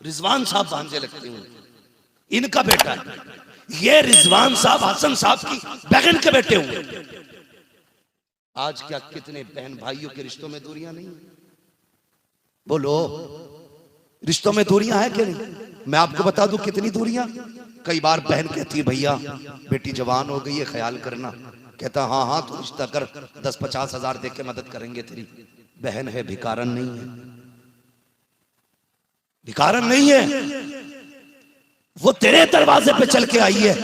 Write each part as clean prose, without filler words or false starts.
रिजवान साहब भांजे लगते हैं, इनका बेटा है। ये रिजवान साहब हसन साहब की बहन के बेटे हुए। आज क्या कितने बहन भाइयों के रिश्तों में दूरियां नहीं? बोलो, रिश्तों में दूरियां है कि नहीं? मैं आपको बता दूं कितनी दूरियां। कई बार बहन कहती है भैया बेटी जवान हो गई है, ख्याल करना। कहता हाँ हाँ तू रिश्ता कर, 10-50 हजार दे के मदद करेंगे तेरी। बहन है, भिकारन नहीं है, भिकारन नहीं है। वो तेरे दरवाजे पे चल के आई है,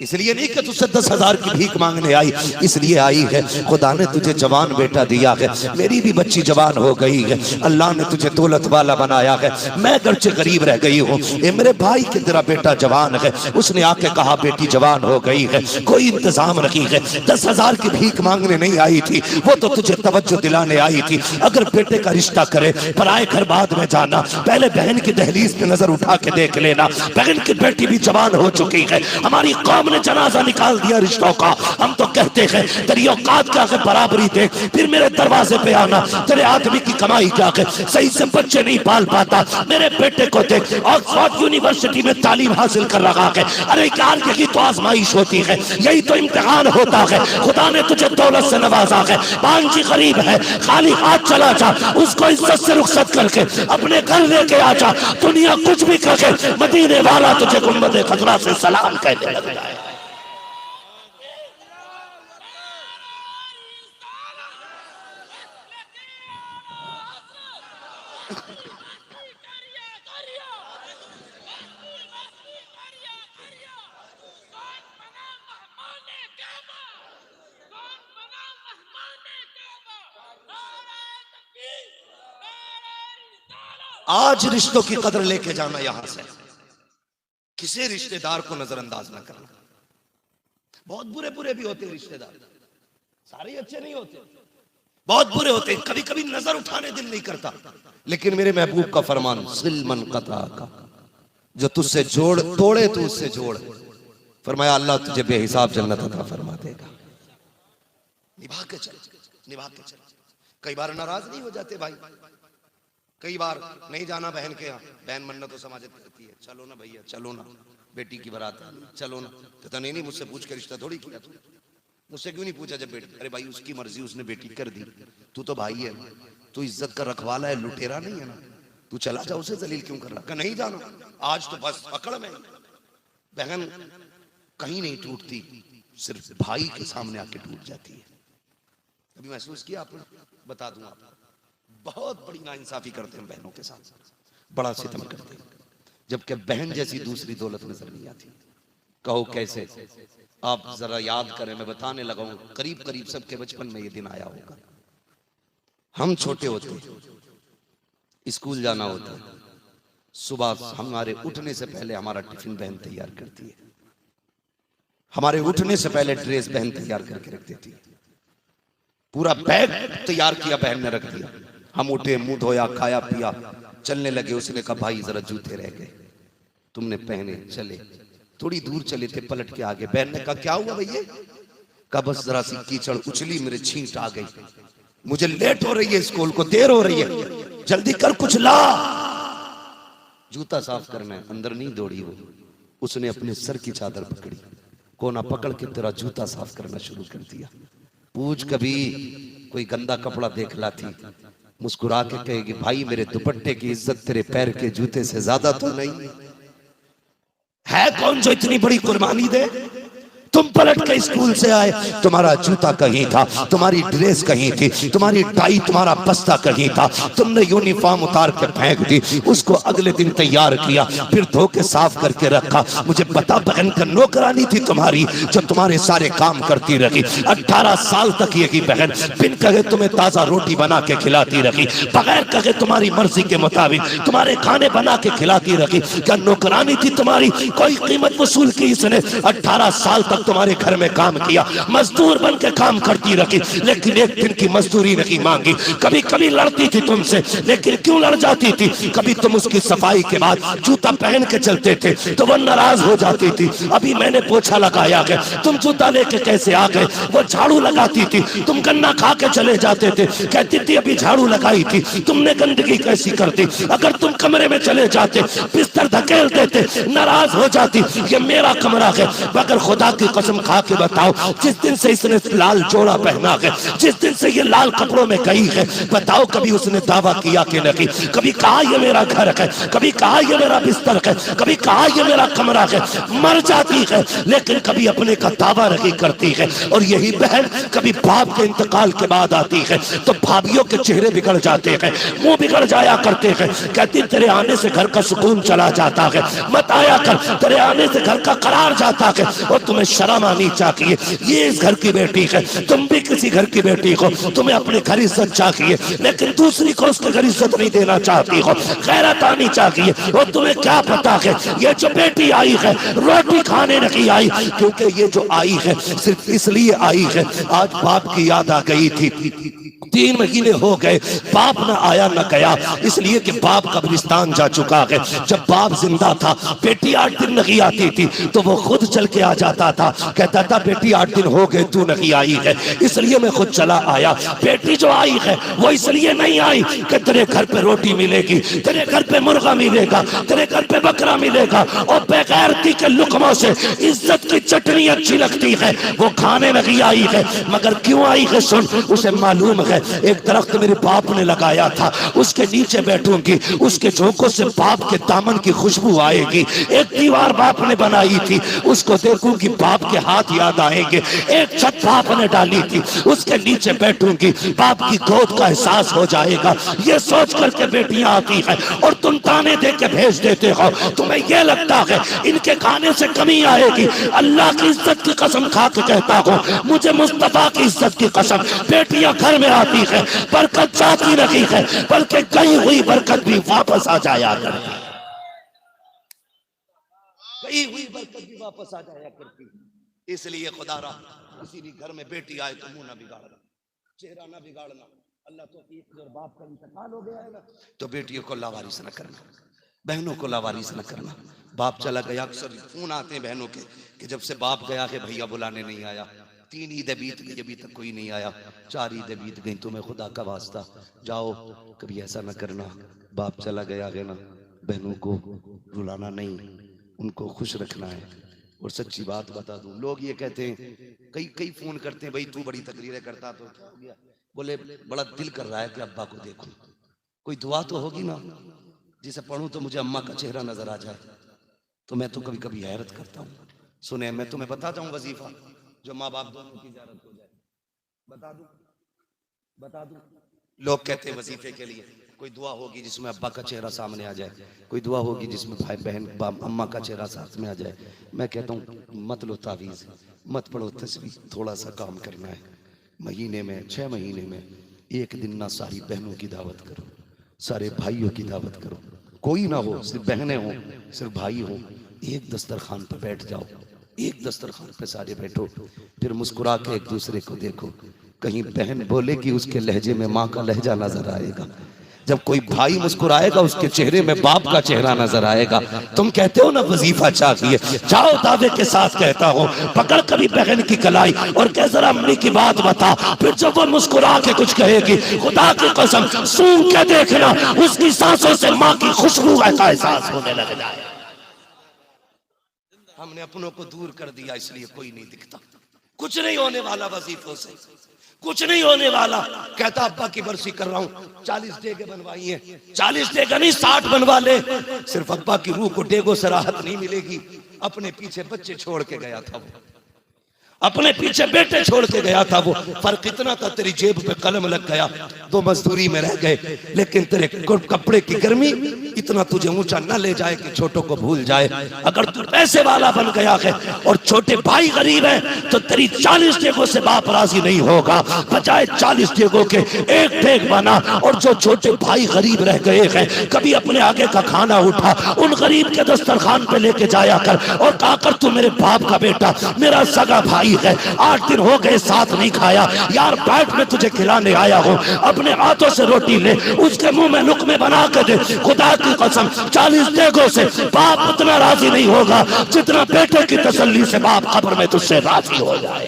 इसलिए नहीं कि तुझसे 10,000 की भीख मांगने आई, इसलिए आई है खुदा ने तुझे जवान बेटा दिया है। मेरी भी बच्ची जवान हो गई है, अल्लाह ने तुझे दौलत वाला बनाया है। मैं गर्चे गरीब रह गई हूँ, ये मेरे भाई के तेरा बेटा जवान है, उसने आके कहा बेटी जवान हो गई है, कोई इंतजाम नहीं है। 10,000 की भीख मांगने नहीं आई थी, वो तो तुझे तवज्जो दिलाने आई थी। अगर बेटे का रिश्ता करे, पराए घर बाद में जाना, पहले बहन की दहलीज पे नजर उठा के देख लेना। बहन की बेटी भी जवान हो चुकी है, हमारी कौम ने जनाजा निकाल दिया रिश्तों का। हम तो कहते हैं तेरी औकात क्या है, बराबरी देख, फिर मेरे दरवाजे पे आना। तेरे आदमी की कमाई क्या है, सही से बच्चे नहीं पाल पाता। मेरे बेटे को देख, ऑक्सफोर्ड यूनिवर्सिटी में तालीम हासिल कर रहा है। अरे यार यही तो आजमाइश होती है, यही तो इम्तिहान होता है। खुदा ने तुझे दौलत से नवाजा है, बांझी गरीब है, खाली हाथ चला जा, उसको इज्जत से रुखसत करके अपने घर लेके आ जा। दुनिया कुछ भी कहे, मदीने वाला तुझे गुंबद खजरा से सलाम कहने लग जाए। आज रिश्तों की कदर लेके जाना यहां से, किसी रिश्तेदार को नजरअंदाज ना करना। बहुत बुरे बुरे भी होते हैं रिश्तेदार, सारे अच्छे नहीं होते, बहुत बुरे होते हैं। कभी कभी नजर उठाने दिल नहीं करता, लेकिन मेरे महबूब का फरमान सिलमन कता का, जो तुझसे जोड़ तोड़े तू उससे जोड़। फरमाया अल्लाह तुझे बेहिसाब जन्नत अता फरमा देगा। निभा के चल, निभा के चल। कई बार नाराज नहीं हो जाते भाई, कई बार नहीं जाना बहन के यहाँ, बहन मन्नत तो समाजत करती है, चलो ना भैया चलो ना, बेटी की बारात चलो ना। कहता नहीं नहीं मुझसे पूछ के रिश्ता थोड़ी किया तू, मुझसे क्यों नहीं पूछा जब बेटी। अरे भाई उसकी मर्जी, उसने बेटी कर दी, तू तो भाई है, तू इज्जत का रखवाला है, लुटेरा नहीं है ना, तू चला जा, उसे जलील क्यों कर रहा। नहीं जाना, आज तो बस पकड़ में। बहन कहीं नहीं टूटती, सिर्फ भाई के सामने आके टूट जाती है। कभी महसूस किया आपने? बता दूं आपको, बहुत बड़ी नाइंसाफी करते हैं बहनों के साथ, बड़ा सितम करते हैं, जबकि बहन जैसी दूसरी दौलत नजर नहीं आती। कहो कैसे? आप जरा याद करें, मैं बताने लगा हूं, करीब करीब सबके बचपन में ये दिन आया होगा। हम छोटे होते, स्कूल जाना होता, सुबह हमारे उठने से पहले हमारा टिफिन बहन तैयार करती है, हमारे उठने से पहले ड्रेस बहन तैयार करके रख देती है, पूरा बैग तैयार किया बहन ने रख दिया। हम उठे, मुंह धोया, खाया पिया, चलने लगे। उसने कहा भाई जरा जूते रह गए, तुमने पहने। चले, थोड़ी दूर चले थे, पलट के आगे। बहन ने कहा क्या हुआ भैया? कहा बस जरा सी कीचड़ उछली, मेरे छींट आ गई, मुझे लेट हो रही है, स्कूल को देर हो रही है, जल्दी कर कुछ ला। जूता साफ करना है, अंदर नहीं दौड़ी वो, उसने अपने सर की चादर पकड़ी, कोना पकड़ के तेरा जूता साफ करना शुरू कर दिया। पूछ कभी कोई गंदा कपड़ा देख लाती, मुस्कुरा के कहेगी भाई मेरे दुपट्टे की इज्जत तेरे पैर के जूते से ज्यादा तो नहीं है। कौन जो इतनी बड़ी कुर्बानी दे? तुम पलट के स्कूल से आए, तुम्हारा जूता कहीं था, तुम्हारी ड्रेस कहीं थी, तुम्हारी टाई, तुम्हारा बस्ता कहीं था, तुमने यूनिफॉर्म उतार के फेंक दी, उसको अगले दिन तैयार किया, फिर धो के साफ करके रखा। मुझे पता बहन का नौकरानी थी तुम्हारी, जो तुम्हारे सारे काम करती रही। 18 साल तक यही बहन बिन कहे तुम्हें ताजा रोटी बना के खिलाती रही, बगैर कहे तुम्हारी मर्जी के मुताबिक तुम्हारे खाने बना के खिलाती रही। क्या नौकरानी थी तुम्हारी? कोई कीमत वसूल की इसने? 18 साल तक तुम्हारे घर में काम किया, मजदूर बन के काम करती रखी, लेकिन एक दिन की मजदूरी नहीं मांगी। कभी कभी लड़ती थी तुमसे, लेकिन क्यों लड़ जाती थी? कभी तुम उसकी सफाई के बाद जूता पहन के चलते थे तो वो नाराज हो जाती थी। अभी मैंने पोछा लगाया है, तुम जूता लेके कैसे आ गए? वो झाड़ू लगाती थी, तुम गन्ना खा के चले जाते थे, कहती थी अभी झाड़ू लगाई थी, तुमने गंदगी कैसी कर दी? अगर तुम कमरे में चले जाते, बिस्तर धकेल देते, नाराज हो जाती, ये मेरा कमरा है। मगर खुदा की कसम खा के बताओ, जिस दिन से इसने लाल जोड़ा पहना है, जिस दिन से ये लाल कपड़ों में गई है, बताओ कभी उसने दावा किया कि नहीं? कभी कहा ये मेरा घर है, कभी कहा ये मेरा बिस्तर है, कभी कहा ये मेरा कमरा है? मर जाती है, लेकिन कभी अपने का दावा नहीं करती है। और यही बहन कभी बाप के इंतकाल के बाद आती है तो भाभियों के चेहरे बिगड़ जाते हैं, मुंह बिगड़ जाया करते हैं। कहती तेरे आने से घर का सुकून चला जाता है, मत आया कर, तेरे आने से घर का करार जाता है। और तुम्हें शर्म आनी चाहिए, ये इस घर की बेटी है, तुम भी किसी घर की बेटी हो, तुम्हें अपने घर इज्जत चाहिए, लेकिन दूसरी को उसके घर इज्जत नहीं देना चाहती हो। गैरत आनी चाहिए। और तुम्हें क्या पता है, ये जो बेटी आई है रोटी खाने नहीं आई, क्योंकि ये जो आई है सिर्फ इसलिए आई है, आज बाप की याद आ गई थी। 3 महीने हो गए, बाप न आया न गया, इसलिए कि बाप कब्रिस्तान जा चुका है। जब बाप जिंदा था, बेटी 8 दिन नहीं आती थी तो वो खुद चल के आ जाता था, कहता था बेटी 8 दिन हो गए तू नहीं आई है, इसलिए मैं खुद चला आया। बेटी जो आई है वो इसलिए नहीं आई कि तेरे घर पे रोटी मिलेगी, तेरे घर पे मुर्गा मिलेगा, तेरे घर पे बकरा मिलेगा, और बेगैरती के लुकमों से इज्जत की चटनी अच्छी लगती है वो खाने नहीं आई है। मगर क्यों आई है सुन, उसे मालूम है एक दरख्त मेरे बाप ने लगाया था, उसके नीचे बैठूंगी, उसके झोंकों से बाप के दामन की खुशबू आएगी। एक दीवार बाप ने बनाई थी, उसको देखूंगी बाप के हाथ याद आएंगे। एक छत बाप ने डाली थी, उसके नीचे बैठूंगी, बाप की गोद का एहसास हो जाएगा। ये सोच करके बेटियां आती है और तुम ताने दे के भेज देते हो। तुम्हें यह लगता है इनके खाने से कमी आएगी। अल्लाह की इज्जत की कसम खा के कहता हूँ, मुझे मुस्तफा की इज्जत की कसम, बेटियां घर में आती है, बरकत जाती नहीं है, बल्कि गई हुई बरकत भी वापस आ जाया करती है। गई हुई बरकत भी वापस आ जाया करती है। इसलिए खुदा रा किसी भी घर में बेटी आए तो मुंह ना बिगाड़ना, चेहरा ना बिगाड़ना। अल्लाह तो जब बाप का इंतकाल हो गया है ना, तो बेटियों को लावारिस न करना, बहनों को लावारिस न करना। बाप चला गया, अक्सर फोन आते हैं बहनों के कि जब से बाप गया है भैया बुलाने नहीं आया, 3 ईदें बीत गई अभी तक कोई नहीं आया, 4 ईदें बीत गई, तुम्हें खुदा का वास्ता जाओ, कभी ऐसा न करना। बाप चला गया है ना, बहनों को रुलाना नहीं, उनको खुश रखना है। और सच्ची बात बता दूं, लोग ये कहते हैं, कई फोन करते हैं, भाई तू बड़ी तकरीरें करता तो क्या हो गया? बोले बड़ा दिल कर रहा है कि अब्बा को देखूं, कोई दुआ तो होगी ना जिसे पढ़ूं तो मुझे अम्मा का चेहरा नजर आ जाए। तो मैं तो कभी कभी हैरत करता हूँ। सुने, मैं तुम्हें बताता हूँ वजीफा जो माँ बाप दोनों की ज़ियारत हो जाए। बता दूं लोग कहते हैं वजीफे के लिए कोई दुआ होगी जिसमें अब्बा का चेहरा सामने आ जाए, कोई दुआ होगी जिसमें भाई बहन अम्मा का चेहरा साथ में आ जाए। मैं कहता हूँ मत लो तावीज़, मत पढ़ो तस्वीर, थोड़ा सा काम करना है। महीने में 6 महीने में एक दिन ना सारी बहनों की दावत करो, सारे भाइयों की दावत करो, कोई ना हो, सिर्फ बहनें हो, सिर्फ भाई हो, एक दस्तरखान पर बैठ जाओ, एक दस्तरखान पे सारे बैठो, फिर मुस्कुरा के एक दूसरे को देखो। कहीं बहन बोलेगी उसके लहजे में माँ का लहजा नजर आएगा, जब कोई भाई मुस्कुराएगा उसके चेहरे में बाप का चेहरा नजर आएगा। तुम कहते हो ना वजीफा चाहिए, जाओ दावे के साथ कहता हूँ, पकड़ कभी बहन की कलाई और कह जरा अम्मी की बात बता, फिर जब वो मुस्कुरा के कुछ कहेगी, खुदा की कसम सूंघ के देखना, उसकी सांसों से माँ की खुशबू का एहसास होने लग जाए। हमने अपनों को दूर कर दिया, इसलिए कोई नहीं दिखता। कुछ नहीं होने वाला वजीफों से, कुछ नहीं होने वाला। कहता अब्बा की बरसी कर रहा हूँ, 40 डेगे बनवाई है, 40 डेगा नहीं 60 बनवा ले, सिर्फ अब्बा की रूह को डेगों से राहत नहीं मिलेगी। अपने पीछे बच्चे छोड़ के गया था वो, अपने पीछे बेटे छोड़ के गया था वो, फर्क इतना था तेरी जेब पे कलम लग गया, दो मजदूरी में रह गए, लेकिन तेरे कपड़े की गर्मी इतना तुझे ऊंचा न ले जाए कि छोटों को भूल जाए। अगर तू पैसे वाला बन गया है और छोटे भाई गरीब है तो तेरी 40 डेगों से बाप राजी नहीं होगा, बजाय 40 डेगों के एक डेग बना। और जो छोटे भाई गरीब रह गए हैं, कभी अपने आगे का खाना उठा उन गरीब के दस्तरखान पे लेके जाया कर और कहा कर तू मेरे बाप का बेटा, मेरा सगा भाई है, 8 दिन हो गए साथ नहीं खाया यार, बैठ में तुझे खिलाने आया हूं, अपने हाथों से रोटी ले, उसके मुंह में लुकमे बना के दे। खुदा की कसम 40 डेगों से बाप उतना राजी नहीं होगा जितना बेटे की तसल्ली से बाप कब्र में तुझसे राजी हो जाए।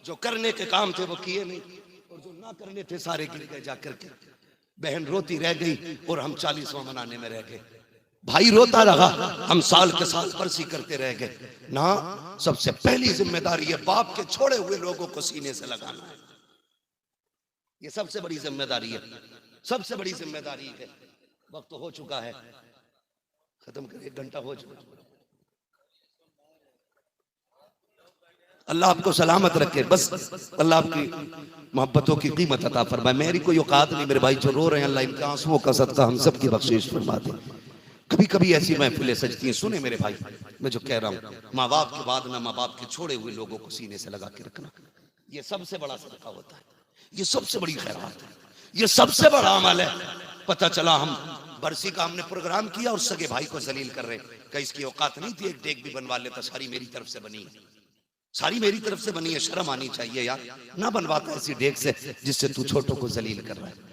जो करने के काम थे वो किए नहीं, और जो ना करने थे सारे गिर गए जाकर के। बहन रोती रह गई और हम 40वां मनाने में रह गए, भाई रोता रहा, हम साल के साल बरसी करते रह गए ना। सबसे पहली जिम्मेदारी है बाप के छोड़े हुए लोगों को सीने से लगाना है, ये सबसे बड़ी जिम्मेदारी है, सबसे बड़ी जिम्मेदारी है। वक्त तो हो चुका है, खत्म कर, 1 घंटा हो चुका। अल्लाह आपको सलामत रखे, बस अल्लाह आपकी मोहब्बतों की कीमत अता फरमाए। मेरी कोई औकात नहीं, मेरे भाई जो रो रहे हैं अल्लाह इनके आंसुओं का सदका हम सब की बख्शिश फरमा दे। कभी कभी ऐसी महफिलें सजती हैं, सुने मेरे भाई मैं जो कह रहा हूँ, माँ बाप के बाद ना माँ बाप के छोड़े हुए लोगों को सीने से लगा के रखना, ये सबसे बड़ा सदका होता है, ये सबसे बड़ी खैरात है, ये सबसे बड़ा अमल है। पता चला हम बरसी का हमने प्रोग्राम किया और सगे भाई को जलील कर रहे, कहीं इसकी औकात नहीं थी, एक डेग भी बनवा लेता, सारी मेरी तरफ से बनी है, सारी मेरी तरफ से बनी है, शर्म आनी चाहिए यार, ना बनवाता ऐसी डेग से जिससे तू छोटों को जलील कर रहा है,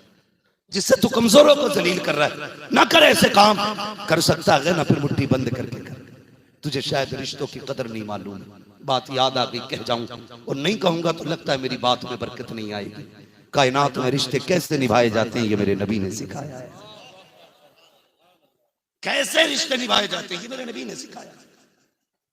जिससे तू कमजोरों को जलील कर रहा है। ना कर ऐसे काम, कर सकता है ना फिर मुट्ठी बंद करके कर, तुझे शायद रिश्तों की कदर नहीं मालूम। बात याद आ गई, कह जाऊं और नहीं कहूंगा तो लगता है मेरी बात में बरकत नहीं आएगी। कायनात में रिश्ते कैसे निभाए जाते हैं ये मेरे नबी ने सिखाया है, कैसे रिश्ते निभाए जाते हैं ये मेरे नबी ने सिखाया।